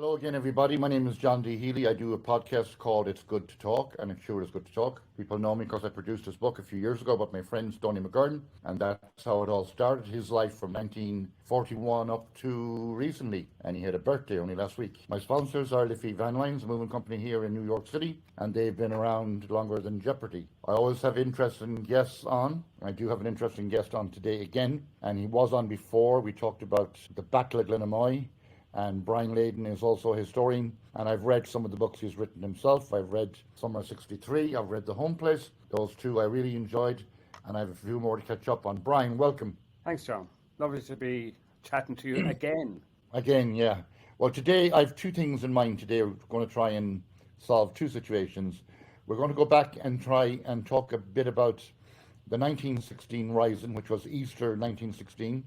Hello again, everybody. My name is John D. Healy. I do a podcast called It's Good to Talk, and it sure is good to talk. People know me because I produced this book a few years ago about my friend Stoney McGurn, and that's how it all started. His life from 1941 up to recently, and he had a birthday only last week. My sponsors are Liffey Van Lines, a moving company here in New York City, and they've been around longer than Jeopardy. I always have interesting guests on. I do have an interesting guest on today again, and he was on before. We talked about the Battle of Glenamoy. And Brian Leyden is also a historian, and I've read some of the books he's written himself. I've read Summer 63, I've read The Home Place. Those two I really enjoyed, and I have a few more to catch up on. Brian, welcome. Thanks, John. Lovely to be chatting to you again. Again, yeah. Well, today I have two things in mind. Today we're going to try and solve two situations. We're going to go back and try and talk a bit about the 1916 Rising, which was Easter 1916.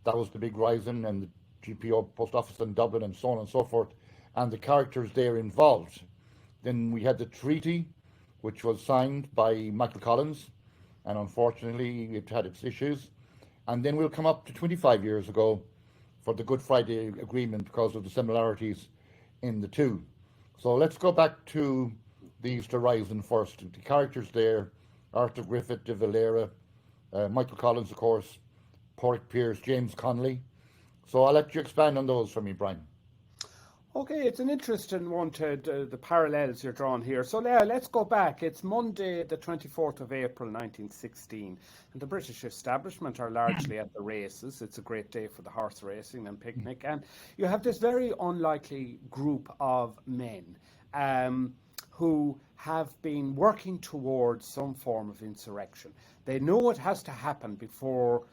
That was the big Rising, and the GPO post office in Dublin and so on and so forth, and the characters there involved. Then we had the treaty, which was signed by Michael Collins, and unfortunately it had its issues. And then we'll come up to 25 years ago for the Good Friday Agreement because of the similarities in the two. So let's go back to the Easter Rising first. The characters there: Arthur Griffith de Valera, Michael Collins, of course, Porrick Pierce, James Connolly. So I'll let you expand on those for me, Brian. Okay, it's an interesting one to the parallels you're drawing here. So yeah, let's go back. It's Monday, the 24th of April, 1916. And the British establishment are largely at the races. It's a great day for the horse racing and picnic. And you have this very unlikely group of men who have been working towards some form of insurrection. They know it has to happen before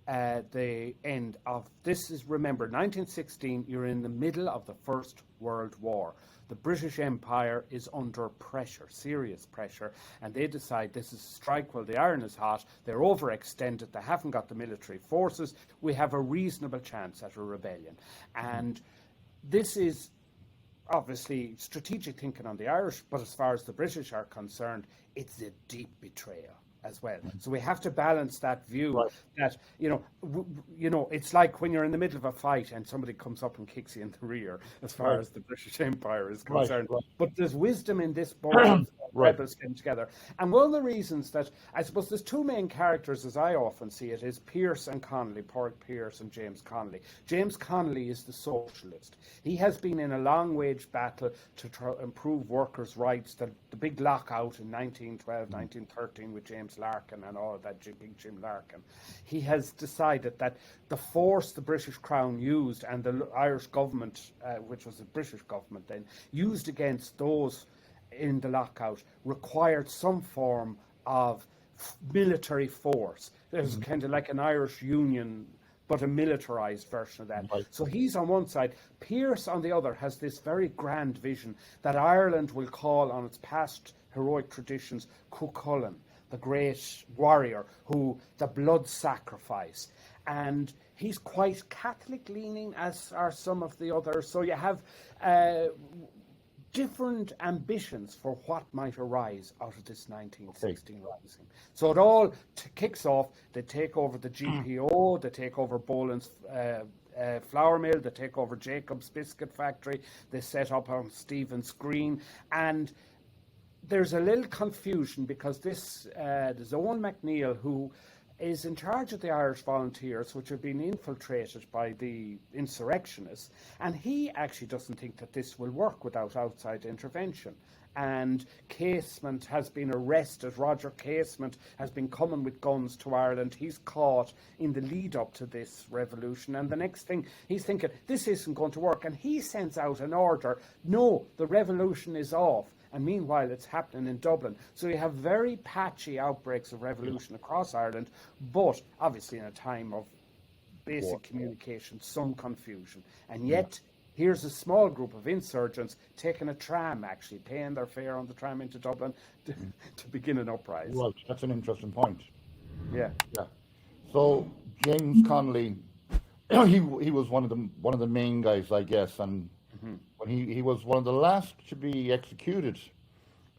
the end of this. Is, remember, 1916, you're in the middle of the First World War. The British Empire is under pressure, serious pressure, and they decide this is a strike while the iron is hot. They're overextended, they haven't got the military forces. We have a reasonable chance at a rebellion. And this is obviously strategic thinking on the Irish, but as far as the British are concerned, it's a deep betrayal as well. So we have to balance that view, right, that, it's like when you're in the middle of a fight and somebody comes up and kicks you in the rear, as far Right. as the British Empire is concerned. Right. But there's wisdom in this both rebels getting together. And one of the reasons that, I suppose there's two main characters, as I often see it, is Pierce and Connolly, Porrick Pierce and James Connolly. James Connolly is the socialist. He has been in a long-wage battle to try improve workers' rights, the big lockout in 1912, 1913 with James Larkin and all of that, big Jim Larkin. He has decided that the force the British Crown used and the Irish government, which was the British government then, used against those in the lockout required some form of military force. It was kind of like an Irish Union, but a militarized version of that. Right. So he's on one side. Pierce, on the other, has this very grand vision that Ireland will call on its past heroic traditions Cuchulainn, the great warrior, who the blood sacrifice. And he's quite Catholic leaning, as are some of the others. So you have different ambitions for what might arise out of this 1916 rising. So it all kicks off. They take over the GPO, they take over Boland's flour mill, they take over Jacob's biscuit factory, they set up on Stephen's Green, and there's a little confusion because there's Owen MacNeill, who is in charge of the Irish Volunteers, which have been infiltrated by the insurrectionists, and he actually doesn't think that this will work without outside intervention. And Casement has been arrested. Roger Casement has been coming with guns to Ireland. He's caught in the lead up to this revolution, and the next thing he's thinking, this isn't going to work, and he sends out an order, no, the revolution is off. And meanwhile, it's happening in Dublin. So you have very patchy outbreaks of revolution across Ireland, but obviously in a time of basic communication, some confusion. And yet, here's a small group of insurgents taking a tram, actually, paying their fare on the tram into Dublin to begin an uprising. Well, that's an interesting point. Yeah. So James Connolly, he was one of the main guys, I guess, and when he was one of the last to be executed.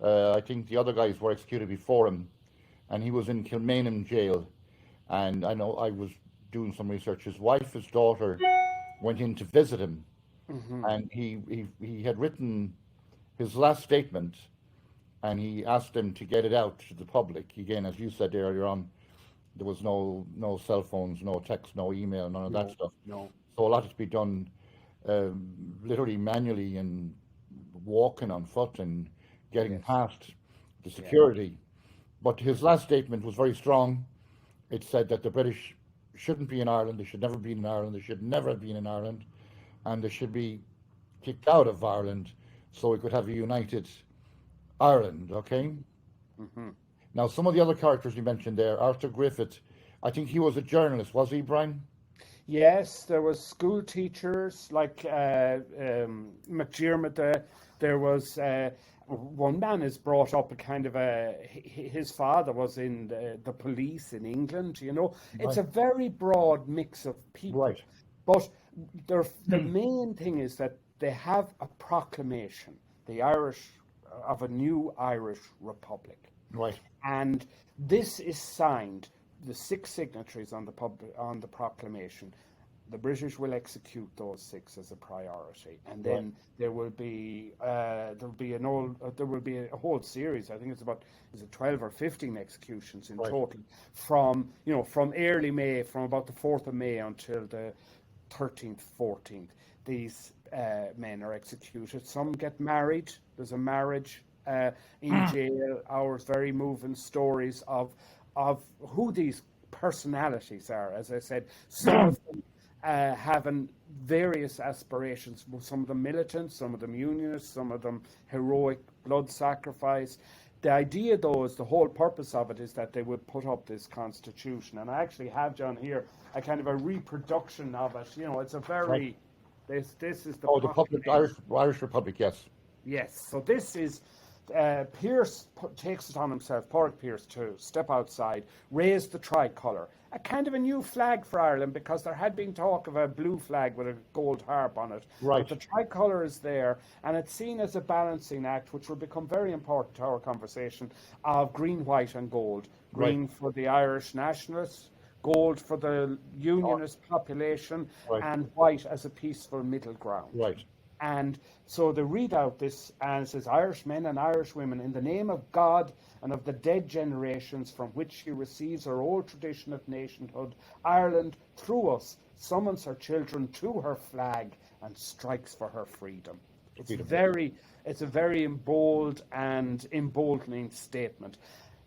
I think the other guys were executed before him, and he was in Kilmainham jail. And I know I was doing some research. His wife, his daughter, went in to visit him, and he had written his last statement, and he asked them to get it out to the public. Again, as you said earlier on, there was no cell phones, no text, no email, none of that stuff. No. So a lot had to be done literally manually and walking on foot and getting past the security. But his last statement was very strong. It said that the British shouldn't be in Ireland, they should never be in Ireland, they should never have been in Ireland, and they should be kicked out of Ireland so we could have a united Ireland, okay? Now, some of the other characters you mentioned there, Arthur Griffith, I think he was a journalist, was he, Brian? Yes, there was school teachers like McDiarmid there. There was one man is brought up a kind of his father was in the police in England, you know. It's a very broad mix of people. Right. But the main thing is that they have a proclamation, the Irish, of a new Irish Republic. Right. And this is signed, the 6 signatories on the proclamation. The British will execute those 6 as a priority, and then there will be a whole series. I think it's about 12 or 15 executions in total from early May, from about the 4th of May until the 13th, 14th. These men are executed. Some get married. There's a marriage in jail. Our very moving stories of who these personalities are. As I said, some of them having various aspirations, some of them militant, some of them unionist, some of them heroic blood sacrifice. The idea, though, is the whole purpose of it is that they would put up this constitution. And I actually have, John, here a kind of a reproduction of it. You know, it's a very... This is the... Oh, the public Irish Republic, yes. Yes, so this is... Pearse takes it on himself, Pádraig Pearse, to step outside, raise the tricolour, a kind of a new flag for Ireland, because there had been talk of a blue flag with a gold harp on it. Right. But the tricolour is there, and it's seen as a balancing act, which will become very important to our conversation, of green, white and gold. Green for the Irish nationalists, gold for the unionist population, and white as a peaceful middle ground. Right. And so they read out this, and it says, Irish men and Irish women, in the name of God and of the dead generations from which she receives her old tradition of nationhood, Ireland, through us, summons her children to her flag and strikes for her freedom. It's a very bold and emboldening statement.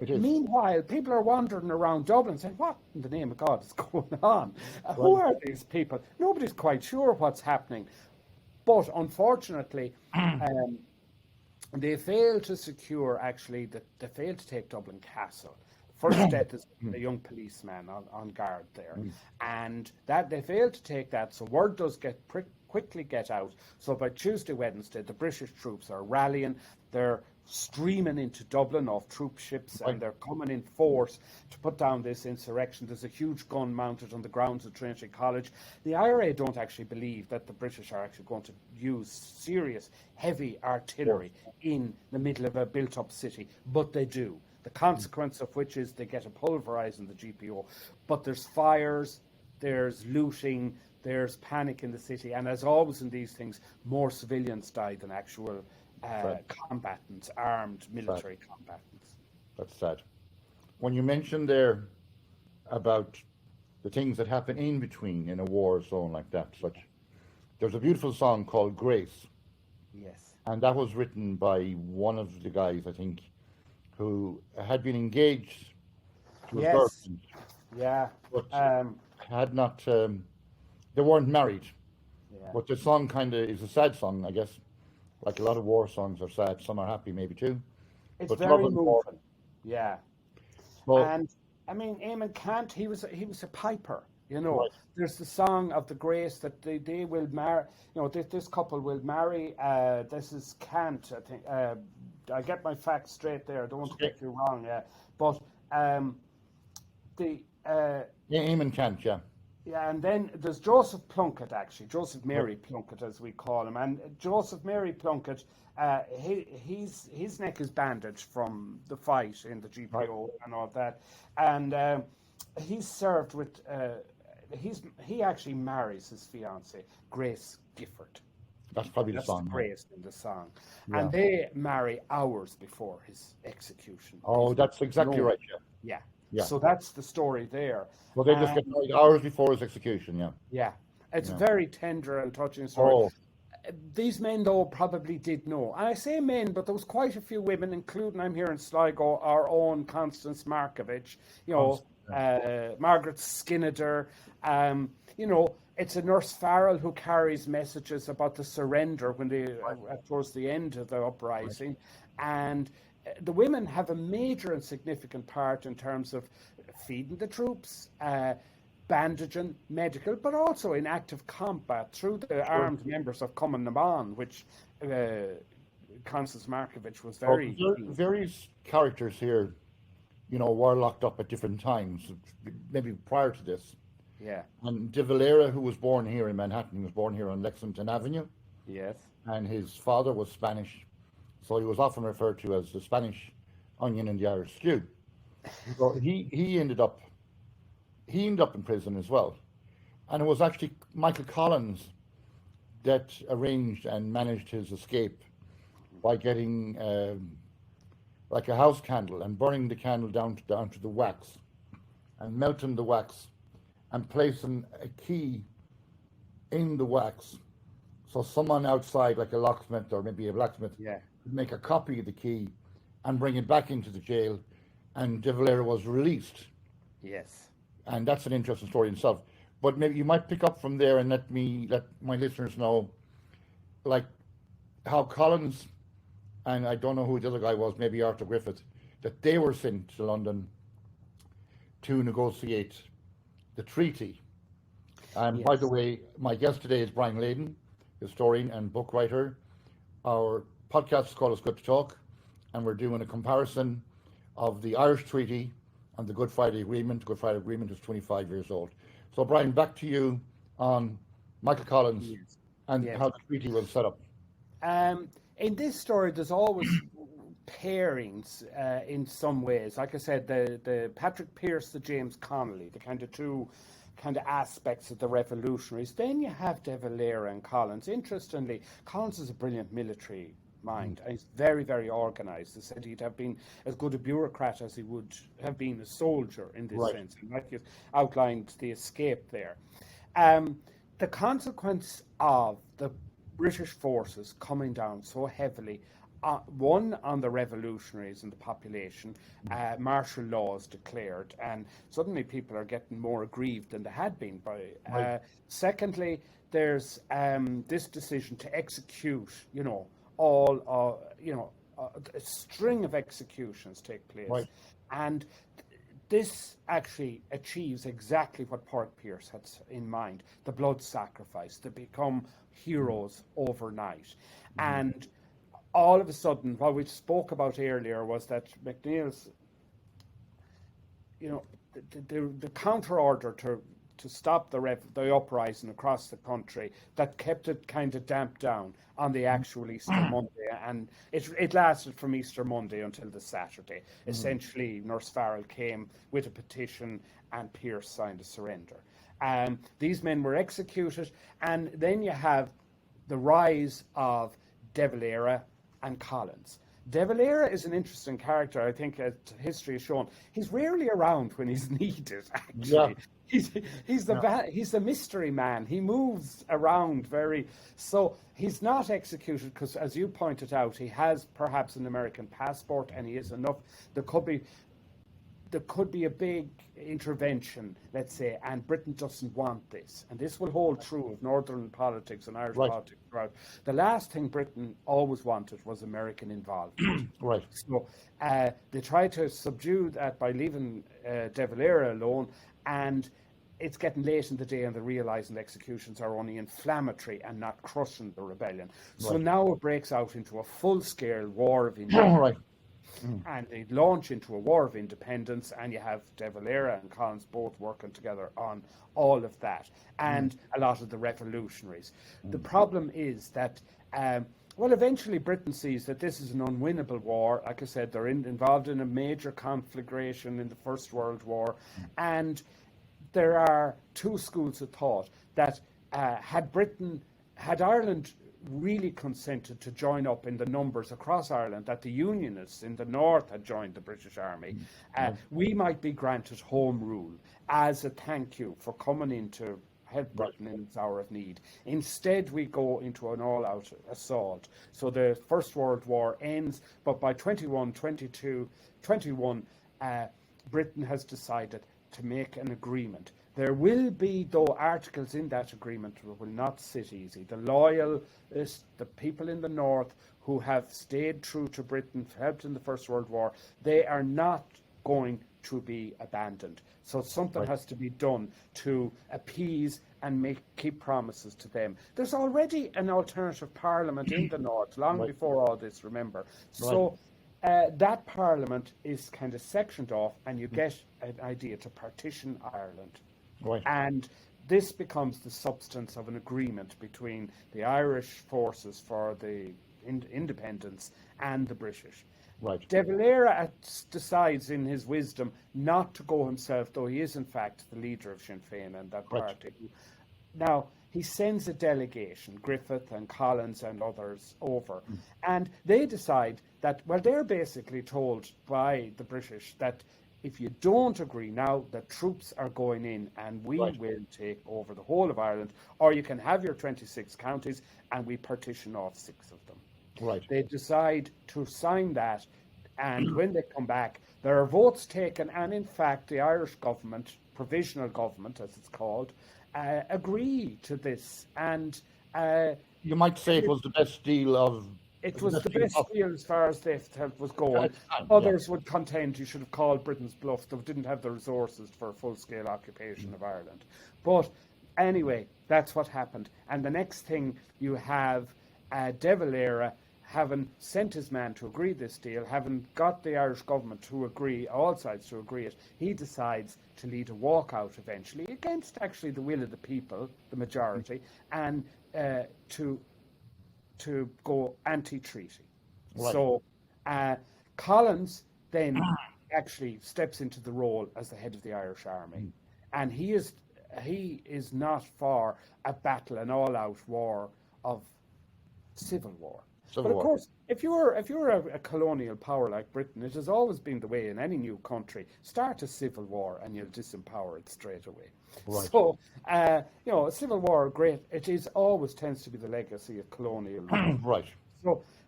Meanwhile, people are wandering around Dublin saying, what in the name of God is going on? Who are these people? Nobody's quite sure what's happening. But unfortunately, they failed to secure, they failed to take Dublin Castle. First death is a young policeman on guard there. And that they failed to take that, so word does quickly get out. So by Tuesday, Wednesday, the British troops are rallying. They're streaming into Dublin off troop ships, and they're coming in force to put down this insurrection. There's a huge gun mounted on the grounds of Trinity College. The IRA don't actually believe that the British are actually going to use serious, heavy artillery in the middle of a built-up city, but they do. The consequence of which is they get a pulverising the GPO. But there's fires, there's looting, there's panic in the city, and as always in these things, more civilians die than actual combatants, armed military combatants. That's sad. When you mentioned there about the things that happen in between in a war zone like that, there's a beautiful song called Grace. Yes. And that was written by one of the guys, I think, who had been engaged to a girlfriend. Yeah. But had not, they weren't married. Yeah. But the song kind of is a sad song, I guess. Like a lot of war songs are sad. Some are happy, maybe too. It's but very moving. Yeah. Well, and I mean, Eamon Cant, he was a piper. You know, there's the song of the Grace that they will marry. You know, this couple will marry. This is Cant, I think. I get my facts straight there. I don't want to get you wrong. Yeah, but Eamon Cant, yeah. Yeah, and then there's Joseph Plunkett, actually, Joseph Mary Plunkett, as we call him. And Joseph Mary Plunkett, his neck is bandaged from the fight in the GPO and all that. And he's served with, he actually marries his fiancée, Grace Gifford. That's probably the That's the song. praised in the song. Yeah. And they marry hours before his execution. Oh, that's exactly No. right. Yeah. Yeah. Yeah. So that's the story there. Well, they just Um, get married hours before his execution. Yeah. yeah. It's a Yeah. very tender and touching story. Oh, These men, though, probably did know. And I say men, but there was quite a few women, including, I'm here in Sligo, our own Constance Markovich, Margaret Skinnader. It's a Nurse Farrell who carries messages about the surrender when they towards the end of the uprising. And the women have a major and significant part in terms of feeding the troops, bandaging, medical, but also in active combat through the armed members of Cumann na Mban, which Constance Markovich was very... various characters here, were locked up at different times, maybe prior to this. Yeah. And De Valera, who was born here in Manhattan, was born here on Lexington Avenue. Yes. And his father was Spanish, so he was often referred to as the Spanish onion in the Irish stew. So he ended up in prison as well. And it was actually Michael Collins that arranged and managed his escape by getting like a house candle and burning the candle down to the wax and melting the wax and placing a key in the wax. So someone outside, like a locksmith or maybe a blacksmith, could make a copy of the key and bring it back into the jail, and De Valera was released. Yes. And that's an interesting story in itself. But maybe you might pick up from there and let my listeners know, like, how Collins, and I don't know who the other guy was, maybe Arthur Griffith, that they were sent to London to negotiate the treaty. And by the way, my guest today is Brian Leyden, historian and book writer. Our podcast is called It's Good to Talk, and we're doing a comparison of the Irish Treaty and the Good Friday Agreement. The Good Friday Agreement is 25 years old. So, Brian, back to you on Michael Collins and how the treaty was set up. In this story, there's always pairings in some ways. Like I said, the Patrick Pearse, the James Connolly, the kind of two aspects of the revolutionaries. Then you have De Valera and Collins. Interestingly, Collins is a brilliant military mind. And he's very, very organised. He said he'd have been as good a bureaucrat as he would have been a soldier in this sense. And like you outlined the escape there. The consequence of the British forces coming down so heavily, one, on the revolutionaries and the population, martial law is declared, and suddenly people are getting more aggrieved than they had been. Secondly, there's this decision to execute, a string of executions take place, and this actually achieves exactly what Patrick Pearse had in mind: the blood sacrifice, to become heroes overnight. And all of a sudden, what we spoke about earlier was that McNeill's, the counter order to stop the uprising across the country, that kept it kind of damped down on the actual Easter Monday, and it lasted from Easter Monday until the Saturday. Essentially, Nurse Farrell came with a petition and Pearse signed a surrender. These men were executed, and then you have the rise of De Valera and Collins. De Valera is an interesting character. I think, as history has shown, he's rarely around when he's needed. Actually, he's the mystery man. He moves around so he's not executed because, as you pointed out, he has perhaps an American passport, and he is enough. There could be a big intervention, let's say, and Britain doesn't want this. And this will hold true of Northern politics and Irish politics throughout. The last thing Britain always wanted was American involvement. So they tried to subdue that by leaving De Valera alone, and it's getting late in the day, and they're realising the executions are only inflammatory and not crushing the rebellion. So now it breaks out into a full-scale war of independence. And they launch into a war of independence, and you have De Valera and Collins both working together on all of that, and a lot of the revolutionaries. The problem is that, eventually Britain sees that this is an unwinnable war. Like I said, they're involved in a major conflagration in the First World War, and there are two schools of thought that had Ireland really consented to join up in the numbers across Ireland that the Unionists in the north had joined the British Army, we might be granted home rule as a thank you for coming in to help Britain in its hour of need. Instead, we go into an all-out assault. So the First World War ends, but by 21, Britain has decided to make an agreement. There will be, though, articles in that agreement that will not sit easy. The loyalists, the people in the north who have stayed true to Britain, helped in the First World War, they are not going to be abandoned. So something has to be done to appease and keep promises to them. There's already an alternative parliament in the north, long before all this, remember. So that parliament is kind of sectioned off, and you get an idea to partition Ireland. And this becomes the substance of an agreement between the Irish forces for the independence and the British. De Valera decides in his wisdom not to go himself, though he is in fact the leader of Sinn Féin and that party. Now, he sends a delegation, Griffith and Collins and others, over. And they decide that, well, they're basically told by the British that if you don't agree now, the troops are going in and we will take over the whole of Ireland, or you can have your 26 counties and we partition off 6 of them. They decide to sign that, and when they come back, there are votes taken, and in fact, the Irish government, provisional government as it's called, agree to this. And you might say it was the best deal of. It was the best deal as far as they felt was going. Others would contend you should have called Britain's bluff. They didn't have the resources for a full-scale occupation of Ireland. But anyway, that's what happened. And the next thing you have De Valera, having sent his man to agree this deal, having got the Irish government to agree, all sides to agree it, he decides to lead a walkout eventually, against actually the will of the people, the majority, and to go anti-treaty. So Collins then actually steps into the role as the head of the Irish Army, and he is not for a battle, an all-out war of civil war. But of course, if you're a colonial power like Britain, it has always been the way in any new country: start a civil war and you'll disempower it straight away. So, a civil war, great. It always tends to be the legacy of colonial.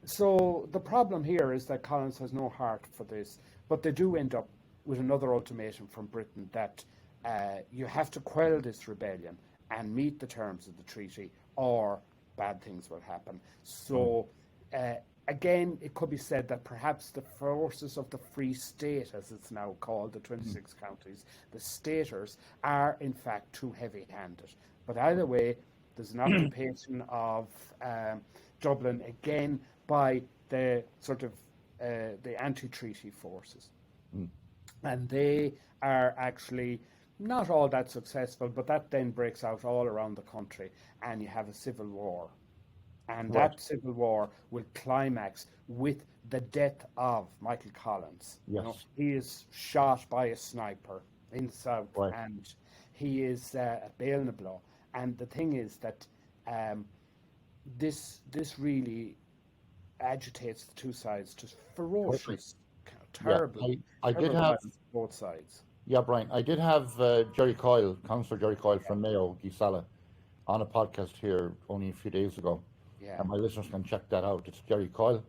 So the problem here is that Collins has no heart for this, but they do end up with another ultimatum from Britain that you have to quell this rebellion and meet the terms of the treaty, or bad things will happen. So. Again, it could be said that perhaps the forces of the Free State, as it's now called, the 26 counties, the staters, are in fact too heavy-handed. But either way, there's an occupation of Dublin again by the sort of the anti-treaty forces. And they are actually not all that successful, but that then breaks out all around the country, and you have a civil war. And that civil war will climax with the death of Michael Collins. He is shot by a sniper in the south, and he is at Belfast. And the thing is that this really agitates the two sides to ferocious, terrible. I did have both sides. Yeah, Brian. I did have Councillor Jerry Coyle from Mayo, Gisala, on a podcast here only a few days ago. And my listeners can check that out. It's Jerry Coyle.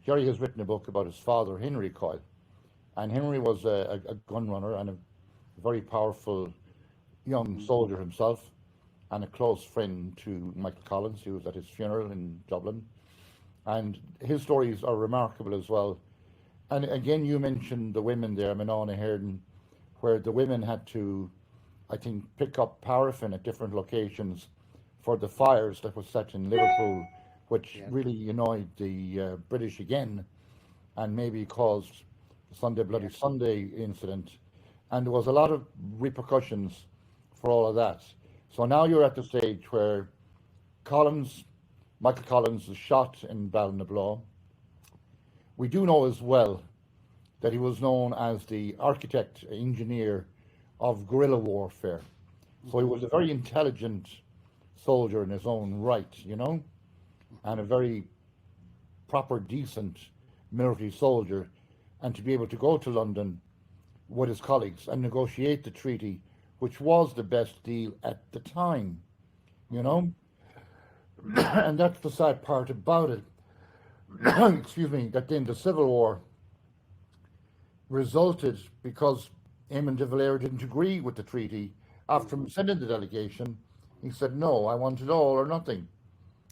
Jerry has written a book about his father, Henry Coyle. And Henry was a gun runner and a very powerful young soldier himself, and a close friend to Michael Collins. He was at his funeral in Dublin. And his stories are remarkable as well. And again, you mentioned the women there, Manana Herden, where the women had to, I think, pick up paraffin at different locations for the fires that was set in Liverpool, which really annoyed the British again, and maybe caused the Sunday Bloody Sunday incident. And there was a lot of repercussions for all of that. So now you're at the stage where Michael Collins was shot in Ballinablaw. We do know as well that he was known as the architect, engineer of guerrilla warfare. So he was a very intelligent soldier in his own right, and a very proper, decent military soldier, and to be able to go to London with his colleagues and negotiate the treaty, which was the best deal at the time, you know? And that's the sad part about it. Excuse me, that then the Civil War resulted because Eamon de Valera didn't agree with the treaty. After sending the delegation, he said, no, I want it all or nothing.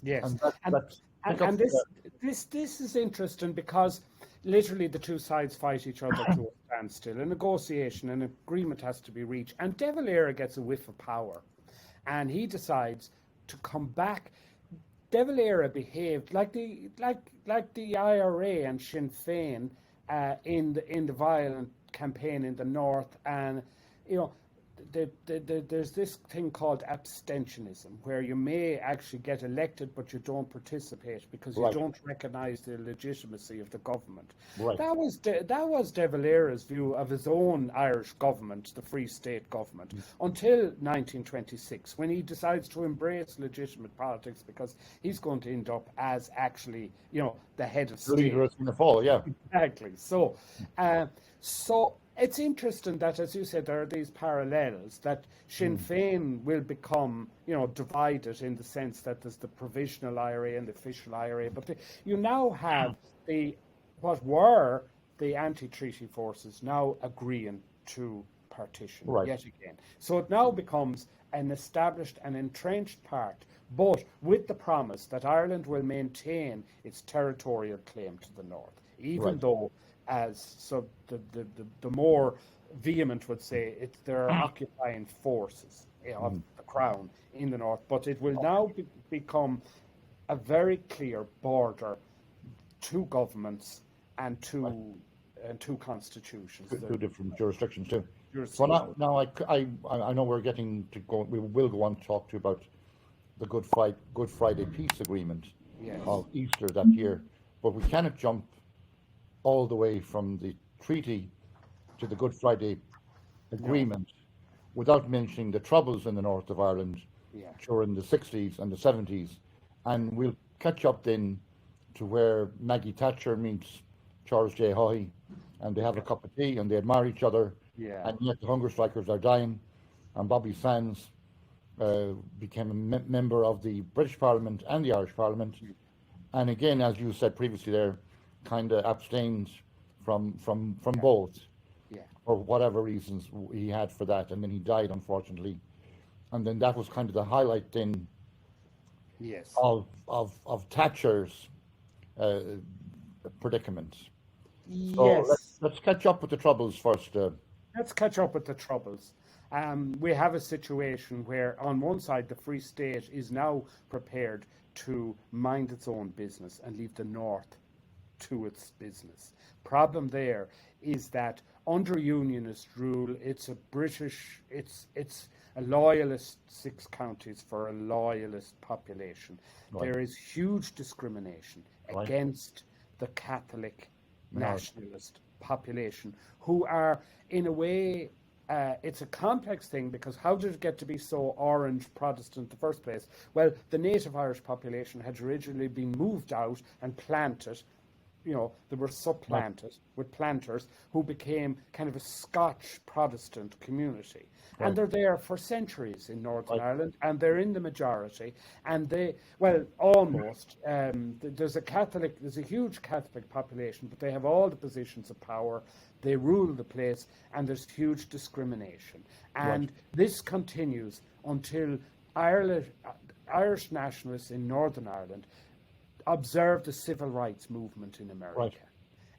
Yes, And and this is interesting because literally the two sides fight each other to a standstill. A negotiation, an agreement has to be reached, and De Valera gets a whiff of power, and he decides to come back. De Valera behaved like the IRA and Sinn Féin in the violent campaign in the north, and you know. There's this thing called abstentionism, where you may actually get elected, but you don't participate because you don't recognise the legitimacy of the government. Right. That was De Valera's view of his own Irish government, the Free State government, until 1926, when he decides to embrace legitimate politics because he's going to end up as actually, the head of state. Leader is going to fall, yeah. Exactly. So it's interesting that, as you said, there are these parallels, that Sinn Féin will become, divided in the sense that there's the provisional IRA and the official IRA, but you now have what were the anti-treaty forces now agreeing to partition yet again. So it now becomes an established and entrenched part, but with the promise that Ireland will maintain its territorial claim to the north, even though, the more vehement would say, there are occupying forces of the crown in the north, but it will now become a very clear border, two governments and two constitutions. Two different jurisdictions too. So now I know we're getting to go. We will go on to talk to you about the Good Friday peace agreement of Easter that year, but we cannot jump all the way from the treaty to the Good Friday agreement without mentioning the troubles in the north of Ireland during the 60s and the 70s. And we'll catch up then to where Maggie Thatcher meets Charles J. Haughey, and they have a cup of tea and they admire each other. And yet the hunger strikers are dying, and Bobby Sands became a member of the British Parliament and the Irish Parliament. And again, as you said previously there, kind of abstained from both, for whatever reasons he had for that, and then he died, unfortunately. And then that was kind of the highlight then of Thatcher's predicament. So let's catch up with the troubles first. Let's catch up with the troubles. We have a situation where, on one side, the Free State is now prepared to mind its own business and leave the north to its business. Problem there is that under unionist rule, it's a loyalist 6 counties for a loyalist population. There is huge discrimination against the Catholic nationalist population, who are, in a way, it's a complex thing, because how did it get to be so orange Protestant in the first place? Well, the native Irish population had originally been moved out and planted. They were supplanted with planters who became kind of a Scotch Protestant community. And they're there for centuries in Northern Ireland, and they're in the majority. And almost. There's a huge Catholic population, but they have all the positions of power. They rule the place, and there's huge discrimination. And this continues until Irish nationalists in Northern Ireland observe the civil rights movement in America.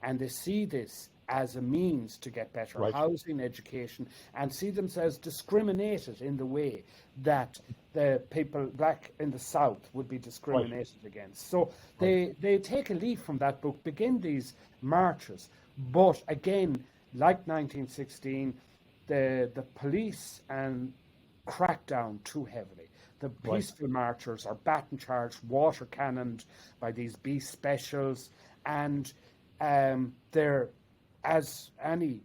And they see this as a means to get better housing, education, and see themselves discriminated in the way that the people black in the South would be discriminated against. So they take a leaf from that book, begin these marches, but again, like 1916, the police crack down too heavily. The peaceful marchers are baton charged, water cannoned by these beast specials, and they're, as Annie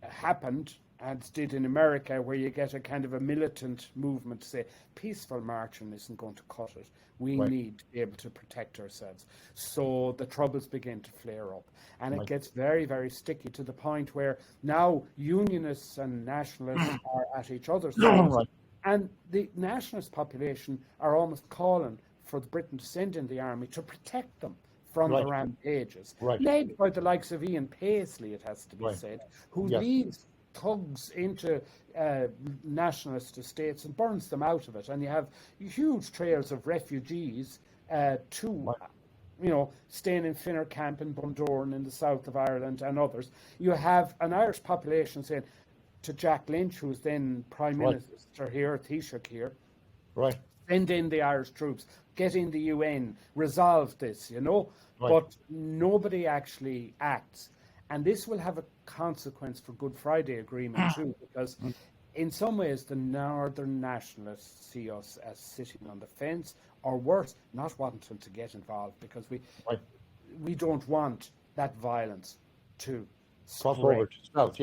happened as did in America, where you get a kind of a militant movement to say peaceful marching isn't going to cut it. We need to be able to protect ourselves. So the troubles begin to flare up. And it gets very, very sticky to the point where now unionists and nationalists are at each other's throats. And the nationalist population are almost calling for Britain to send in the army to protect them from the rampages, led by the likes of Ian Paisley, it has to be said, who leads thugs into nationalist estates and burns them out of it. And you have huge trails of refugees staying in Finner Camp in Bundoran in the south of Ireland and others. You have an Irish population saying to Jack Lynch, who's then Prime Minister here, Taoiseach here, send in the Irish troops, get in the UN, resolve this, but nobody actually acts. And this will have a consequence for Good Friday Agreement too, because in some ways the Northern Nationalists see us as sitting on the fence, or worse, not wanting to get involved, because we don't want that violence to cross over to south,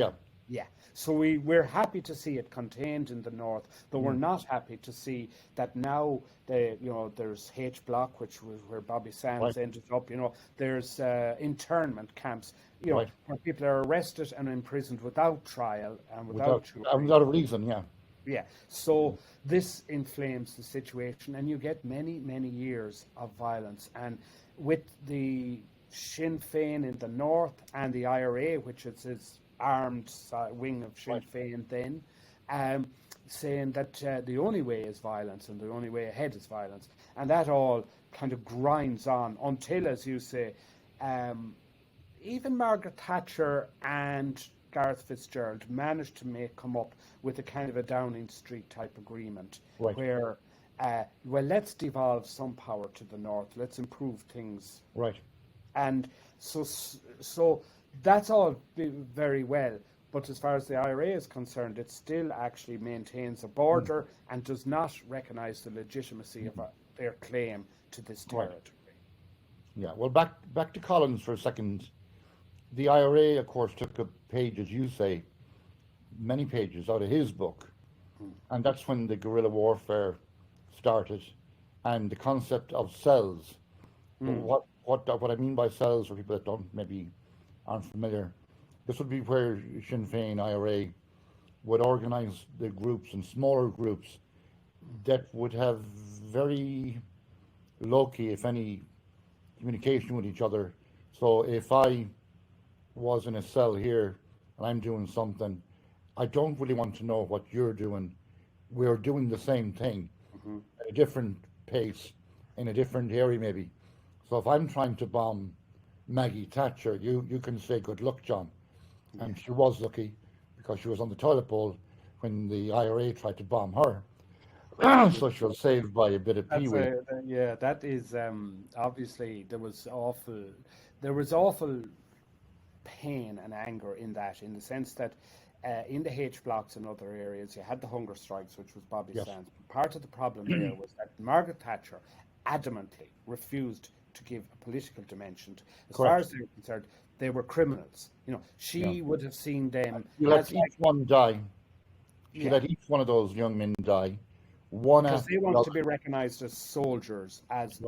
Yeah, so we're happy to see it contained in the north, but we're not happy to see that now there's H Block, which was where Bobby Sands ended up. There's internment camps, where people are arrested and imprisoned without trial and without a reason. Yeah, so this inflames the situation, and you get many, many years of violence. And with the Sinn Féin in the north and the IRA, which is its armed wing of Sinn Féin then, saying that the only way is violence and the only way ahead is violence. And that all kind of grinds on until, as you say, even Margaret Thatcher and Gareth Fitzgerald managed to come up with a kind of a Downing Street type agreement where, let's devolve some power to the north, let's improve things. And so that's all very well, but as far as the IRA is concerned, it still actually maintains a border and does not recognise the legitimacy of their claim to this territory. Yeah, well, back to Collins for a second. The IRA, of course, took a page, as you say, many pages out of his book, and that's when the guerrilla warfare started, and the concept of cells. What I mean by cells, for people that aren't familiar, this would be where Sinn Féin, IRA, would organise the groups in smaller groups that would have very low-key, if any, communication with each other. So if I was in a cell here and I'm doing something, I don't really want to know what you're doing. We're doing the same thing at a different pace, in a different area maybe. So if I'm trying to bomb Maggie Thatcher, you can say good luck, John. And she was lucky because she was on the toilet bowl when the IRA tried to bomb her. So she was saved by a bit of pee-wee. Yeah, that is obviously there was awful pain and anger in that, in the sense that in the H blocks and other areas you had the hunger strikes, which was Bobby Sands. Part of the problem there was that Margaret Thatcher adamantly refused to give a political dimension. As far as they were concerned, they were criminals. She would have seen them. You let each one die. She let each one of those young men die. Because they want to be recognised as soldiers, as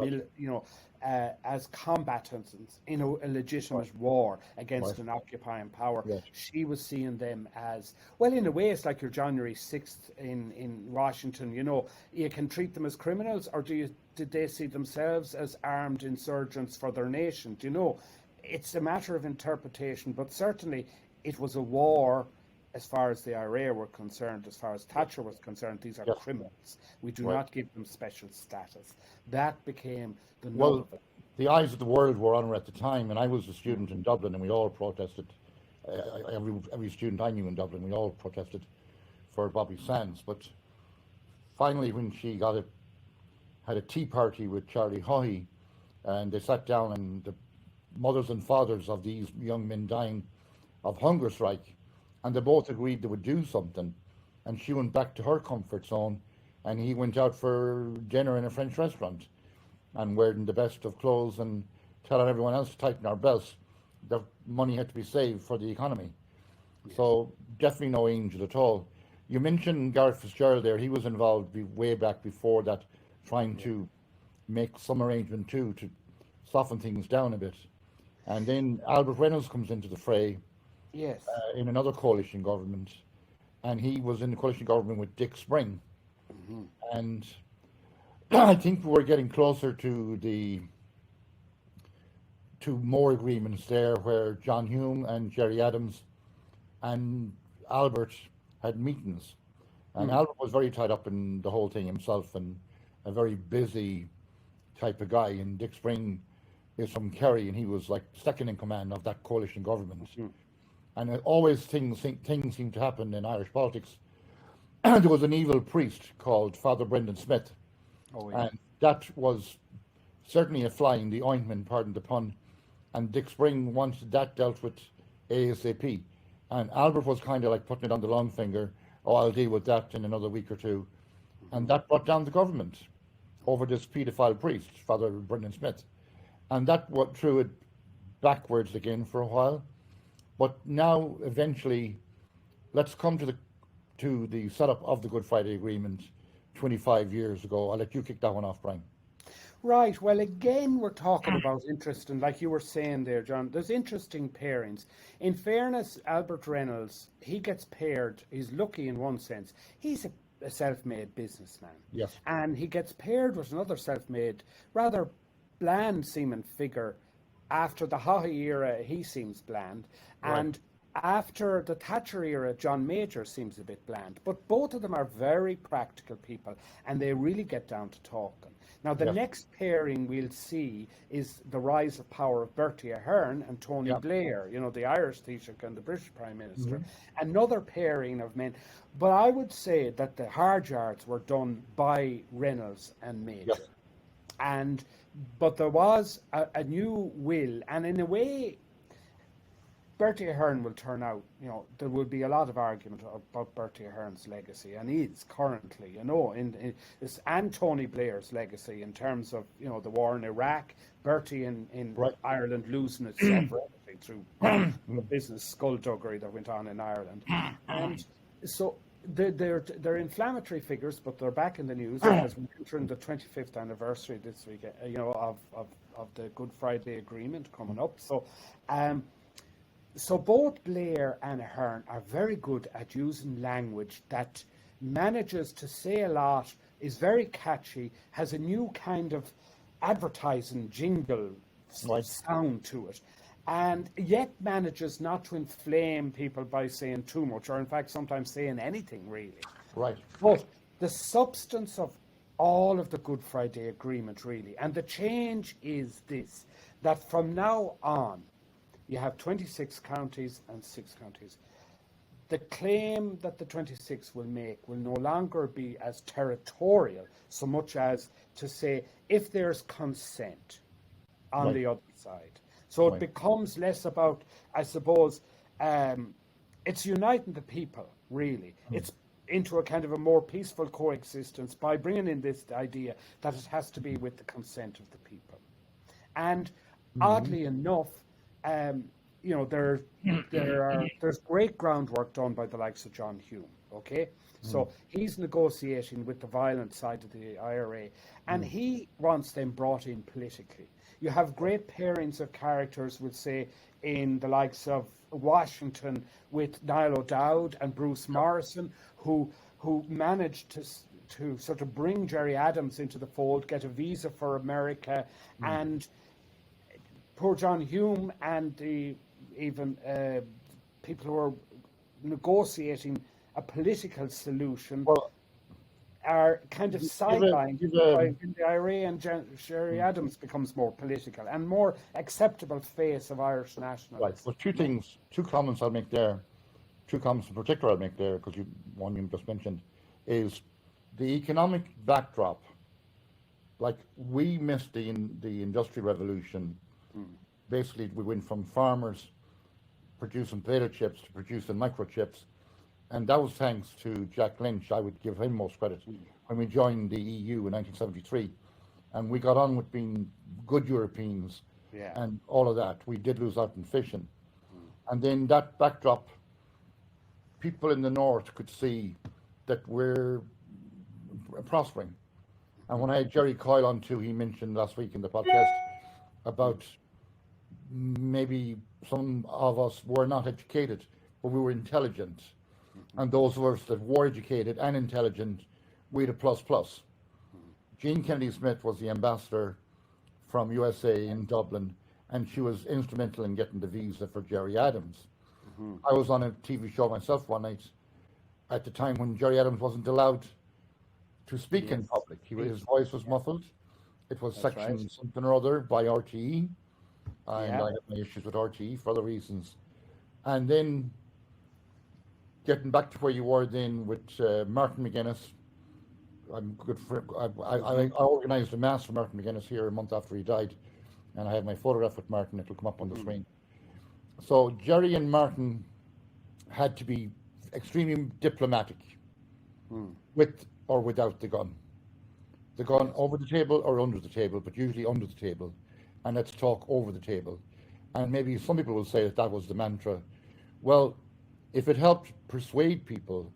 as combatants in a legitimate war against an occupying power. She was seeing them as, well, in a way, it's like your January 6th in Washington. You can treat them as criminals, or did they see themselves as armed insurgents for their nation? It's a matter of interpretation, but certainly it was a war. As far as the IRA were concerned, as far as Thatcher was concerned, these are criminals. We do not give them special status. That became the nub of it. The eyes of the world were on her at the time, and I was a student in Dublin, and we all protested. Every student I knew in Dublin, we all protested for Bobby Sands. But finally, when she had a tea party with Charlie Haughey, and they sat down, and the mothers and fathers of these young men dying of hunger strike, and they both agreed they would do something, and she went back to her comfort zone, and he went out for dinner in a French restaurant and wearing the best of clothes and telling everyone else to tighten our belts. The money had to be saved for the economy. So definitely no angel at all. You mentioned Gareth Fitzgerald there. He was involved way back before that, trying to make some arrangement too to soften things down a bit. And then Albert Reynolds comes into the fray Yes. in another coalition government, and he was in the coalition government with Dick Spring. And I think we're getting closer to more agreements there, where John Hume and Gerry Adams and Albert had meetings. And Albert was very tied up in the whole thing himself and a very busy type of guy. And Dick Spring is from Kerry, and he was like second in command of that coalition government. And always things seem to happen in Irish politics. There was an evil priest called Father Brendan Smith, and that was certainly a fly in the ointment, pardon the pun. And Dick Spring wanted that dealt with ASAP. And Albert was kind of like putting it on the long finger, oh, I'll deal with that in another week or two. And that brought down the government over this paedophile priest, Father Brendan Smith. And that threw it backwards again for a while. But now, eventually, let's come to the setup of the Good Friday Agreement 25 years ago. I'll let you kick that one off, Brian. Right. Well, again, we're talking about interesting, like you were saying there, John, there's interesting pairings. In fairness, Albert Reynolds, he gets paired, he's lucky in one sense. He's a self-made businessman. Yes. And he gets paired with another self-made, rather bland seeming figure. After the Haughey era, he seems bland. Right. And after the Thatcher era, John Major seems a bit bland. But both of them are very practical people, and they really get down to talking. Now, the next pairing we'll see is the rise of power of Bertie Ahern and Tony Blair, you know, the Irish Taoiseach and the British Prime Minister. Another pairing of men. But I would say that the hard yards were done by Reynolds and Major. Yes. But there was a new will, and in a way, Bertie Ahern will turn out, you know, there will be a lot of argument about Bertie Ahern's legacy, and is currently, you know, in this, and Tony Blair's legacy in terms of, you know, the war in Iraq, Bertie in Ireland losing its sovereignty through the business skullduggery that went on in Ireland. And so they're inflammatory figures, but they're back in the news as we're entering the 25th anniversary this week, you know, of the Good Friday Agreement coming up. So both Blair and Ahern are very good at using language that manages to say a lot, is very catchy, has a new kind of advertising jingle sound to it, and yet manages not to inflame people by saying too much, or in fact sometimes saying anything really. Right. But the substance of all of the Good Friday Agreement really, and the change is this, that from now on, you have 26 counties and 6 counties. The claim that the 26 will make will no longer be as territorial, so much as to say if there's consent on the other side. So it becomes less about, I suppose, it's uniting the people, really. It's into a kind of a more peaceful coexistence by bringing in this idea that it has to be with the consent of the people. And oddly enough, you know, there's great groundwork done by the likes of John Hume, okay? So he's negotiating with the violent side of the IRA, and he wants them brought in politically. You have great pairings of characters, we'll say, in the likes of Washington with Niall O'Dowd and Bruce Morrison, who managed to sort of bring Gerry Adams into the fold, get a visa for America, and poor John Hume and even people who are negotiating a political solution are kind of sidelined in the IRA, and Gerry Adams becomes more political and more acceptable face of Irish nationalism. Right. Well, two comments I'll make there, two comments in particular I'll make there, because one you just mentioned, is the economic backdrop. Like, we missed the Industrial Revolution. Basically, we went from farmers producing potato chips to producing microchips, and that was thanks to Jack Lynch. I would give him most credit when we joined the EU in 1973, and we got on with being good Europeans and all of that. We did lose out in fishing, and then that backdrop people in the north could see that we're prospering. And when I had Jerry Coyle on too, he mentioned last week in the podcast about maybe some of us were not educated, but we were intelligent. And those of us that were educated and intelligent, we had a plus plus. Jean Kennedy Smith was the ambassador from USA in Dublin, and she was instrumental in getting the visa for Gerry Adams. I was on a TV show myself one night at the time when Gerry Adams wasn't allowed to speak in public. His voice was muffled. It was section something or other by RTE, and I had my issues with RTE for other reasons. And then getting back to where you were then with Martin McGuinness, I'm good for. I organised a mass for Martin McGuinness here a month after he died, and I have my photograph with Martin. It'll come up on the screen. So Gerry and Martin had to be extremely diplomatic, with or without the gun. The gun over the table or under the table, but usually under the table, and let's talk over the table. And maybe some people will say that that was the mantra. Well, if it helped persuade people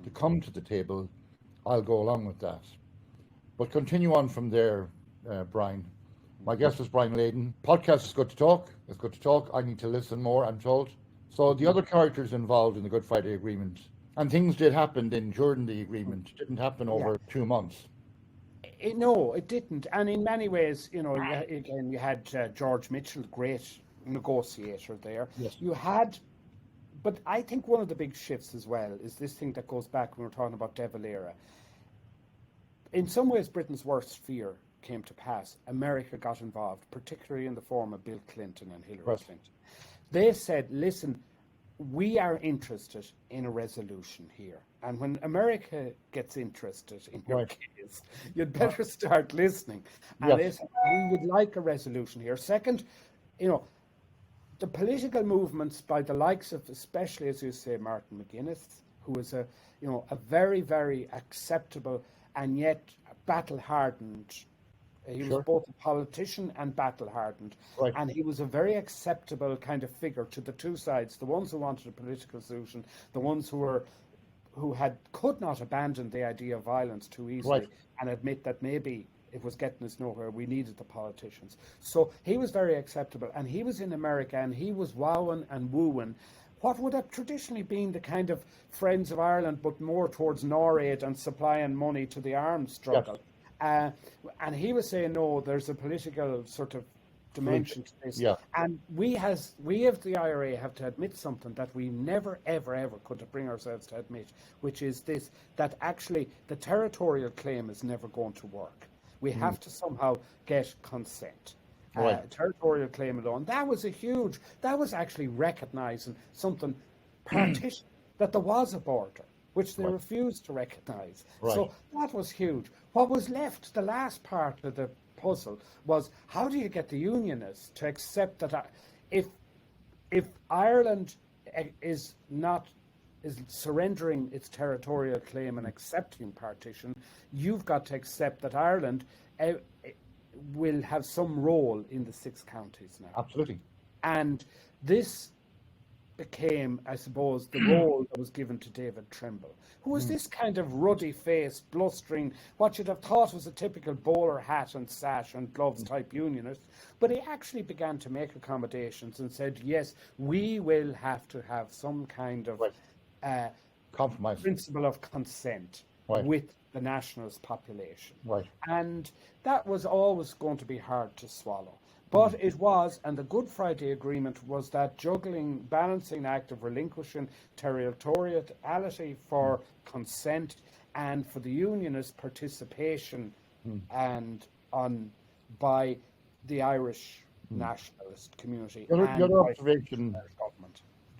to come to the table, I'll go along with that. But continue on from there, Brian. My guest is Brian Leyden. Podcast is good to talk. It's good to talk. I need to listen more, I'm told. So the other characters involved in the Good Friday Agreement, and things did happen then during the agreement. It didn't happen over 2 months. No, it didn't. And in many ways, you know, you had George Mitchell, great negotiator there. Yes. You had, but I think one of the big shifts as well is this thing that goes back when we're talking about De Valera. In some ways, Britain's worst fear came to pass. America got involved, particularly in the form of Bill Clinton and Hillary Clinton. They said, listen, we are interested in a resolution here. And when America gets interested in your case, you'd better start listening. And they said, we would like a resolution here. Second, you know, the political movements by the likes of, especially as you say, Martin McGuinness, who is a very, very acceptable and yet battle-hardened. He was both a politician and battle-hardened, and he was a very acceptable kind of figure to the two sides: the ones who wanted a political solution, the ones who could not abandon the idea of violence too easily and admit that maybe it was getting us nowhere. We needed the politicians. So he was very acceptable, and he was in America, and he was wowing and wooing what would have traditionally been the kind of Friends of Ireland, but more towards NORAID and supplying money to the arms struggle. And he was saying, no, there's a political sort of dimension to this. And we as the IRA have to admit something that we never, ever, ever could bring ourselves to admit, which is this, that actually the territorial claim is never going to work. We have to somehow get consent. Territorial claim alone. That was actually recognising something partition, that there was a border, which they refused to recognise. So that was huge. What was left, the last part of the puzzle, was how do you get the Unionists to accept that if Ireland is surrendering its territorial claim and accepting partition, you've got to accept that Ireland will have some role in the 6 counties now. Absolutely. And this became, I suppose, the role that was given to David Trimble, who was this kind of ruddy-faced, blustering, what you'd have thought was a typical bowler hat and sash and gloves type unionist. But he actually began to make accommodations and said, yes, we will have to have some kind of compromise, principle of consent with the nationalist population. And that was always going to be hard to swallow. But it was, and the Good Friday Agreement was that balancing act of relinquishing territoriality for consent and for the unionist participation and by the Irish nationalist community. The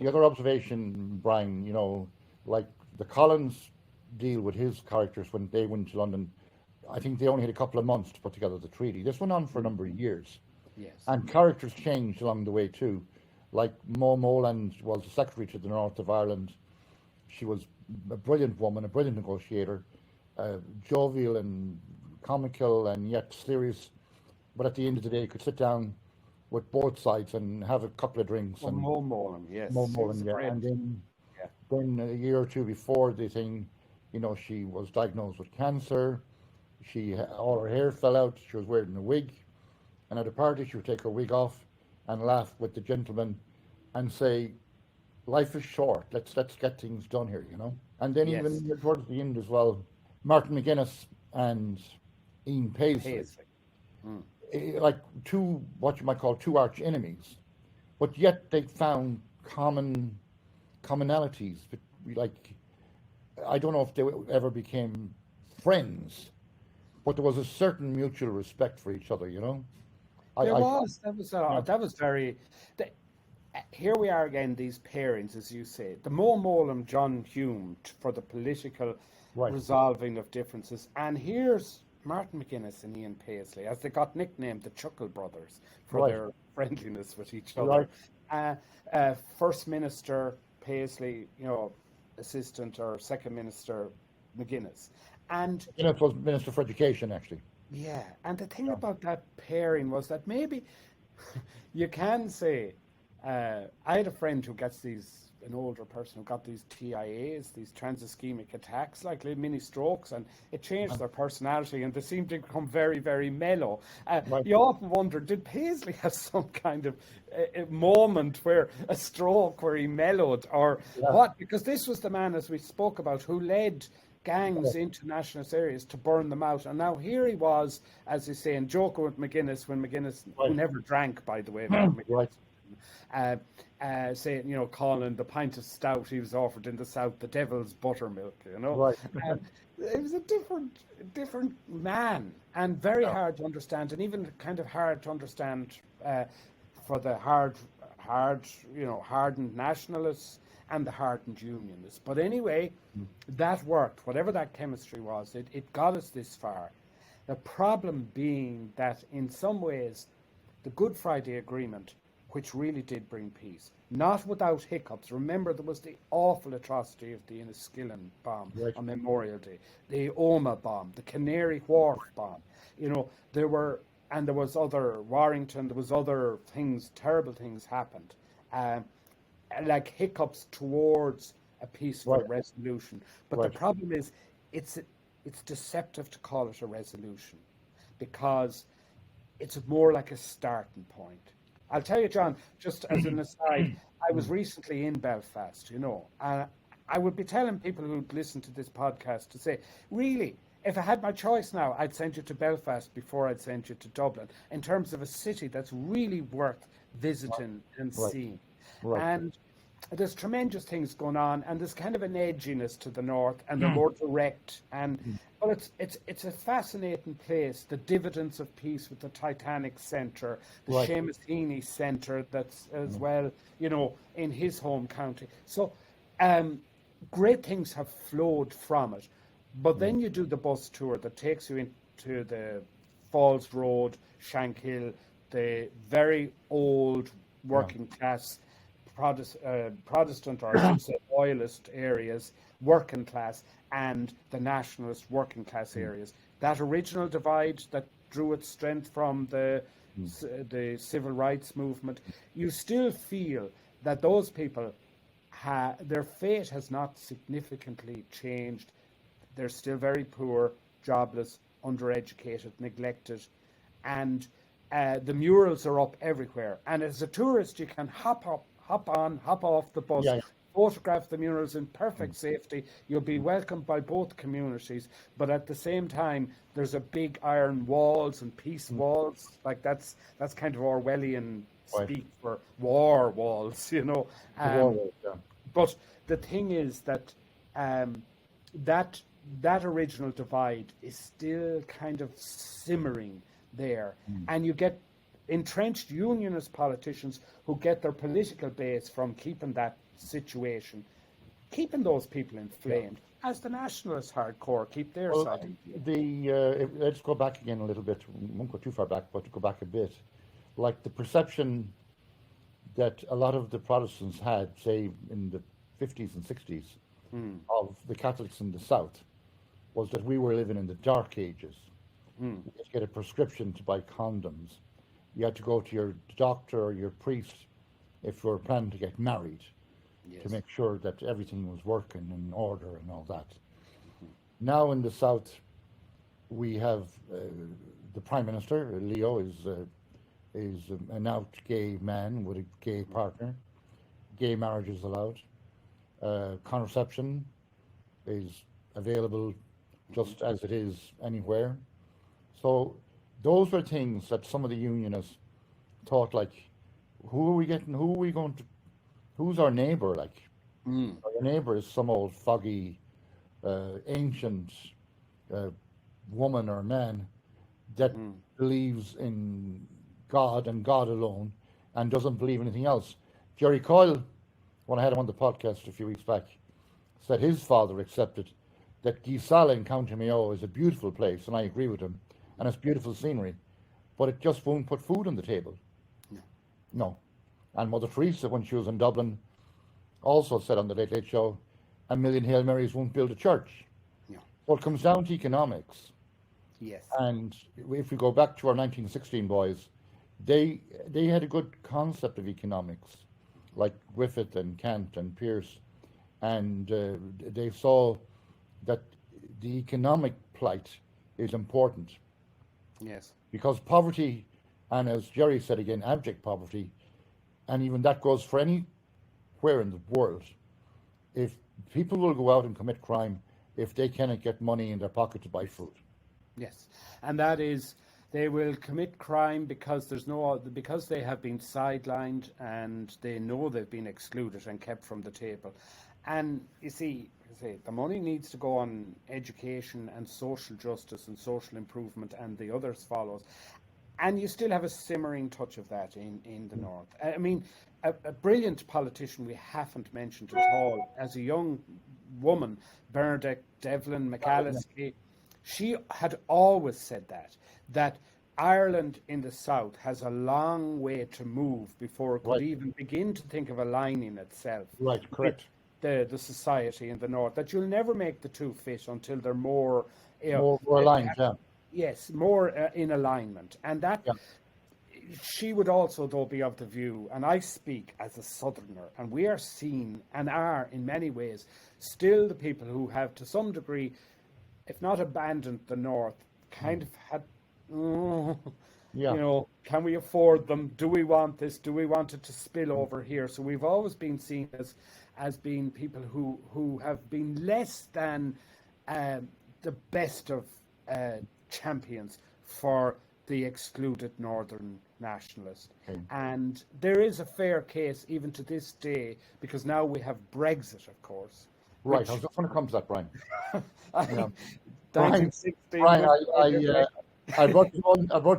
other observation, Brian, you know, like the Collins deal with his characters when they went to London, I think they only had a couple of months to put together the treaty. This went on for a number of years. And characters changed along the way too. Like Mo Moland was the secretary to the North of Ireland. She was a brilliant woman, a brilliant negotiator, jovial and comical and yet serious. But at the end of the day, could sit down with both sides and have a couple of drinks. Mo Moland, yes. Mo Moland, and then Then a year or two before the thing, she was diagnosed with cancer. All her hair fell out. She was wearing a wig, and at a party she would take her wig off and laugh with the gentleman and say, "Life is short. Let's get things done here." And then Yes, even towards the end as well, Martin McGuinness and Ian Paisley, Paisley. Mm. like two what you might call two arch enemies, but yet they found commonalities. But like, I don't know if they ever became friends, but there was a certain mutual respect for each other. There I was yeah, that was very. The, here we are again. These pairings, as you say, the Mo Mowlam, John Hume for the political right, resolving of differences, and here's Martin McGuinness and Ian Paisley, as they got nicknamed the Chuckle Brothers for right, their friendliness with each other. right. First Minister Paisley, Assistant or Second Minister McGuinness, and McGuinness was Minister for Education, actually. yeah, and the thing Yeah, about that pairing was that maybe you can say, I had a friend who gets an older person who got these TIAs, these trans-ischemic attacks, like little mini strokes, and it changed their personality and they seemed to become very, very mellow. right. You often wonder, did Paisley have some kind of a moment where a stroke where he mellowed or Yeah, what? Because this was the man, as we spoke about, who led yeah, gangs into nationalist areas to burn them out. And now here he was, as you say, and joking with McGuinness, who right, never drank, by the way, right, uh, saying, calling the pint of stout he was offered in the South the devil's buttermilk. right. Um, it was a different man and very Yeah, hard to understand, and even kind of hard to understand for the hardened nationalists and the hardened unionists. But anyway, that worked. Whatever that chemistry was, it got us this far. The problem being that in some ways, the Good Friday Agreement, which really did bring peace, not without hiccups. Remember, there was the awful atrocity of the Enniskillen bomb right, on Memorial Day, the Omagh bomb, the Canary Wharf bomb. There was other Warrington. There was other things, terrible things happened, like hiccups towards a peaceful right, resolution. But the right. problem is, it's deceptive to call it a resolution because it's more like a starting point. I'll tell you, John, just as an aside, I was recently in Belfast, I would be telling people who'd listen to this podcast to say, really, if I had my choice now, I'd send you to Belfast before I'd send you to Dublin, in terms of a city that's really worth visiting and Right, seeing. right. And there's tremendous things going on, and there's kind of an edginess to the north, and they're more direct. But it's a fascinating place. The dividends of peace with the Titanic Centre, the Right. Seamus Heaney Centre, that's as well, in his home county. So, great things have flowed from it. But then you do the bus tour that takes you into the Falls Road, Shankill, the very old Yeah, working class Protestant, or I should say Royalist areas, working class, and the nationalist working class areas. That original divide that drew its strength from the civil rights movement, you still feel that those people, their fate has not significantly changed. They're still very poor, jobless, undereducated, neglected, and the murals are up everywhere. And as a tourist, you can hop on, hop off the bus, yeah, photograph the murals in perfect safety. You'll be welcomed by both communities, but at the same time, there's a big iron walls and peace walls. Like that's kind of Orwellian right. speak for war walls. The war Um, was, yeah, but the thing is that that that original divide is still kind of simmering there, and you get entrenched unionist politicians who get their political base from keeping that situation, keeping those people yeah. inflamed, as the nationalist hardcore keep their Well, side inflamed. let's go back again a little bit. We won't go too far back, but to go back a bit, like the perception that a lot of the Protestants had, say, in the 50s and 60s, of the Catholics in the South, was that we were living in the dark ages. You had to get a prescription to buy condoms. You had to go to your doctor or your priest if you were planning to get married. to make sure that everything was working in order and all that. Now in the south, we have the Prime Minister, Leo, is an out gay man with a gay partner. Gay marriage is allowed. Contraception is available just as it is anywhere. So those are things that some of the unionists thought, like, who's our neighbour, like? Our neighbour is some old foggy, ancient woman or man that believes in God and God alone and doesn't believe anything else. Jerry Coyle, when I had him on the podcast a few weeks back, said his father accepted that Gisala in County Mayo is a beautiful place, and I agree with him, and it's beautiful scenery, but it just won't put food on the table. No. And Mother Teresa, when she was in Dublin, also said on the Late Late Show, a million Hail Marys won't build a church. So it comes down to economics. Yes. And if we go back to our 1916 boys, they had a good concept of economics, like Griffith and Kant and Pearce, and they saw that the economic plight is important. Yes. Because poverty, and as Jerry said again, abject poverty, and even that goes for anywhere in the world. If people will go out and commit crime if they cannot get money in their pocket to buy food. Yes, and that is, they will commit crime because because they have been sidelined and they know they've been excluded and kept from the table. And you see, the money needs to go on education and social justice and social improvement, and the others follows. And you still have a simmering touch of that in the north. I mean, a brilliant politician we haven't mentioned at all, as a young woman, Bernadette Devlin McAllister, she had always said that Ireland in the south has a long way to move before it could even begin to think of aligning itself. Right, correct. With the society in the north, that you'll never make the two fit until they're more more aligned, Yes, more in alignment. And that she would also, though, be of the view, and I speak as a southerner, and we are seen and are in many ways still the people who have to some degree, if not abandoned the north, kind of had, you know, can we afford them? Do we want this? Do we want it to spill over here? So we've always been seen as being people who have been less than the best of champions for the excluded northern nationalist. And there is a fair case even to this day, because now we have Brexit, of course. Right, I was just going to come to that, Brian. Brian, I brought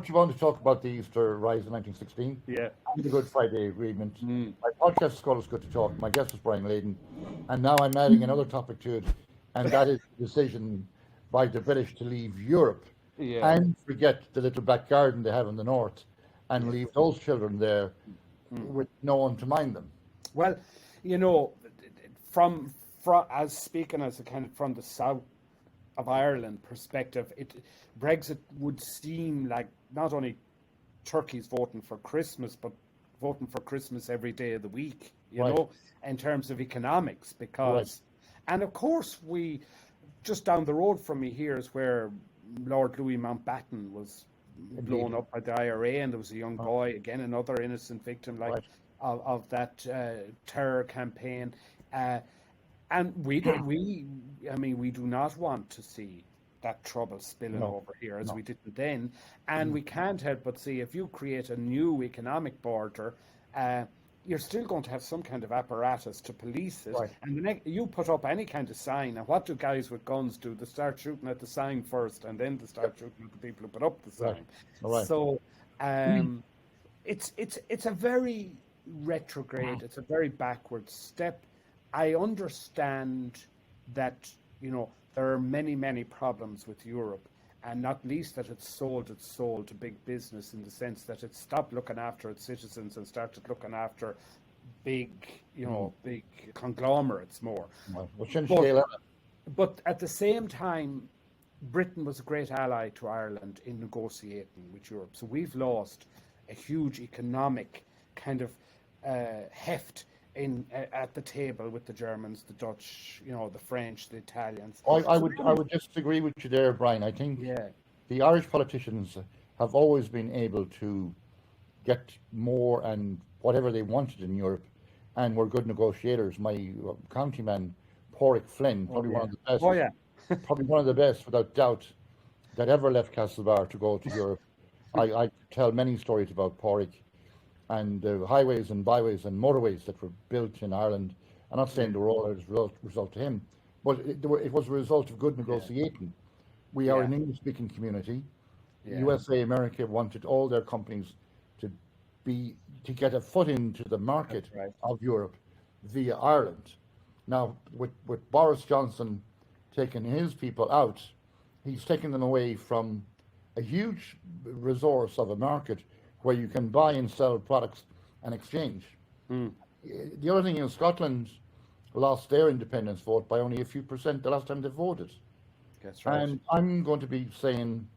you on to talk about the Easter rise in 1916. Yeah. And the Good Friday Agreement. My podcast is called It's Good to Talk. My guest was Brian Leyden. And now I'm adding another topic to it, and that is the decision by the British to leave Europe and forget the little back garden they have in the north and leave those children there with no one to mind them. Well, you know, from as speaking as a kind of from the south of Ireland perspective, Brexit would seem like not only turkeys voting for Christmas, but voting for Christmas every day of the week, you know, in terms of economics, because, and of course we, just down the road from me here is where Lord Louis Mountbatten was blown up by the IRA, and there was a young boy, again another innocent victim of that terror campaign, and we do not want to see that trouble spilling over here as we didn't then, and we can't help but see, if you create a new economic border, you're still going to have some kind of apparatus to police it. And you put up any kind of sign, and what do guys with guns do? They start shooting at the sign first, and then they start shooting at the people who put up the sign. So it's a very retrograde, it's a very backward step. I understand that, you know, there are many, many problems with Europe, and not least that it's sold its soul to big business, in the sense that it stopped looking after its citizens and started looking after big, you know, big conglomerates more. But at the same time, Britain was a great ally to Ireland in negotiating with Europe. So we've lost a huge economic kind of heft at the table with the Germans, the Dutch, the French, the Italians. I would disagree with you there, Brian. I think Yeah, the Irish politicians have always been able to get more and whatever they wanted in Europe, and were good negotiators. My countryman, Pádraig Flynn, probably one of the best, oh yeah, probably one of the best, without doubt, that ever left Castlebar to go to Europe. I tell many stories about Pádraig and the highways and byways and motorways that were built in Ireland. I'm not saying they were all as a result to him, but it was a result of good negotiating. We are Yeah. an English-speaking community. Yeah. USA, America wanted all their companies to get a foot into the market That's right. of Europe via Ireland. Now, with Boris Johnson taking his people out, he's taken them away from a huge resource of a market where you can buy and sell products and exchange. The other thing is Scotland lost their independence vote by only a few percent the last time they voted. That's right. And I'm going to be saying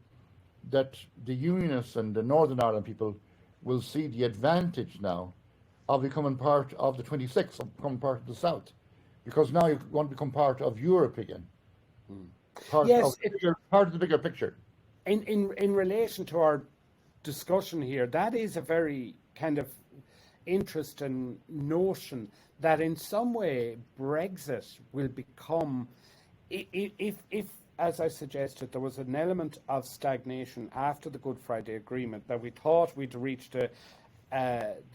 that the Unionists and the Northern Ireland people will see the advantage now of becoming part of the 26, of becoming part of the South, because now you want to become part of Europe again. Part Yes, of the bigger picture. in relation to our discussion here, that is a very kind of interesting notion that in some way Brexit will become, if as I suggested, there was an element of stagnation after the Good Friday Agreement, that we thought we'd reached the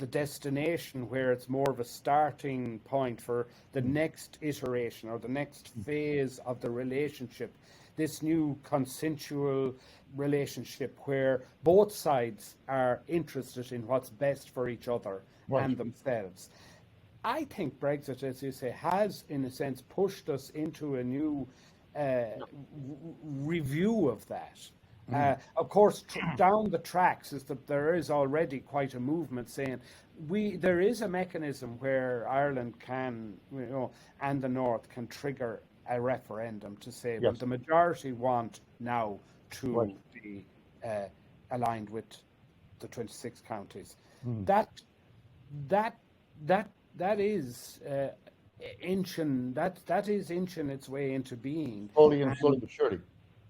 destination where it's more of a starting point for the next iteration or the next phase of the relationship, this new consensual relationship where both sides are interested in what's best for each other and themselves. I think Brexit, as you say, has in a sense pushed us into a new review of that. Of course, down the tracks is that there is already quite a movement saying there is a mechanism where Ireland can, and the North can trigger a referendum to say, well, the majority want now to be aligned with the 26 counties. That is inching. That is inching its way into being. Slowly but surely.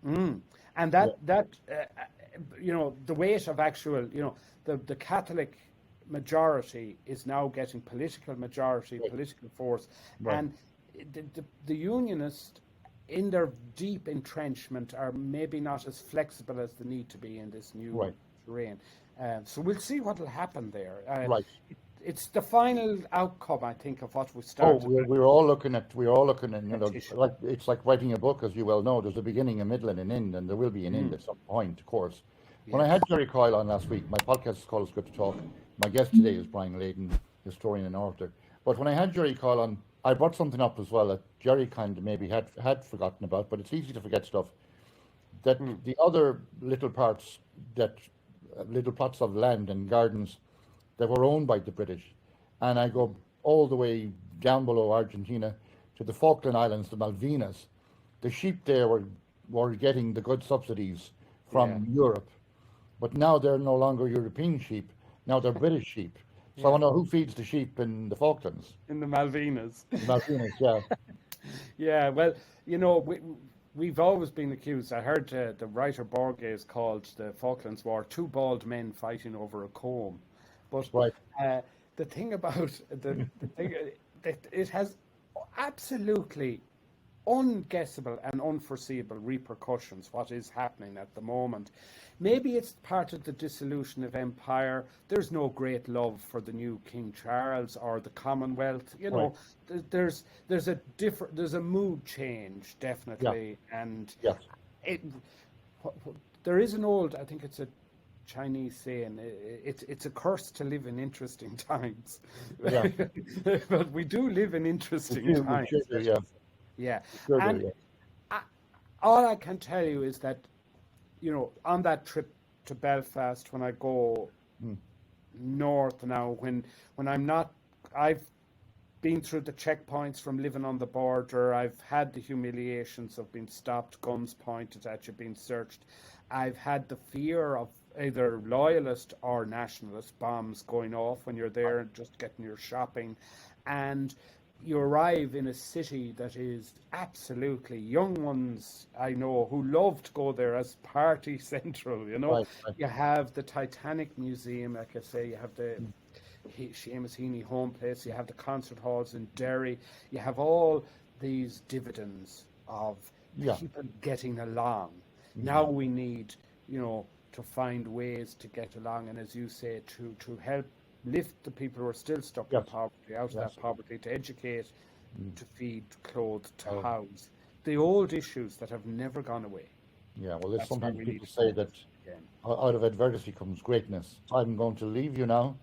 And that the weight of actual, the Catholic majority is now getting political majority, political force, and the Unionists, in their deep entrenchment, are maybe not as flexible as they need to be in this new terrain. So we'll see what will happen there. It's the final outcome, I think, of what we started. We're all looking at, it's like writing a book, as you well know. There's a beginning, a middle, and an end, and there will be an end at some point, of course. When I had Jerry Coyle on last week, my podcast is called It's Good to Talk. My guest today is Brian Leyden, historian and author. But when I had Jerry Coyle on, I brought something up as well that Jerry kind of maybe had forgotten about, but it's easy to forget stuff. That the other little plots of land and gardens that were owned by the British, and I go all the way down below Argentina to the Falkland Islands, the Malvinas. The sheep there were getting the good subsidies from Europe, but now they're no longer European sheep. Now they're British sheep. So I wonder who feeds the sheep in the Falklands. In the Malvinas. The Malvinas, yeah. Yeah, well, we've always been accused. I heard the writer Borges called the Falklands War two bald men fighting over a comb. But the thing about the thing, it has absolutely unguessable and unforeseeable repercussions, what is happening at the moment. Maybe it's part of the dissolution of empire. There's no great love for the new King Charles or the Commonwealth. There's a mood change, definitely. And there is an old, I think it's a Chinese saying, it's a curse to live in interesting times. But we do live in interesting times. Yeah. And all I can tell you is that, on that trip to Belfast, when I go north now, when I'm not, I've been through the checkpoints from living on the border. I've had the humiliations of being stopped, guns pointed at you, being searched. I've had the fear of either loyalist or nationalist bombs going off when you're there and just getting your shopping. And you arrive in a city that is absolutely, young ones I know who love to go there as party central, you know. Right, right. You have the Titanic Museum, like I say, you have the Seamus Heaney home place, you have the concert halls in Derry, you have all these dividends of people getting along. Now we need, you know, to find ways to get along, and as you say, to help lift the people who are still stuck in poverty out of that poverty, to educate, to feed, clothe, to house. The old issues that have never gone away. Yeah, well, there's That's where sometimes we people need to say focus that again. out of adversity comes greatness. I'm going to leave you now.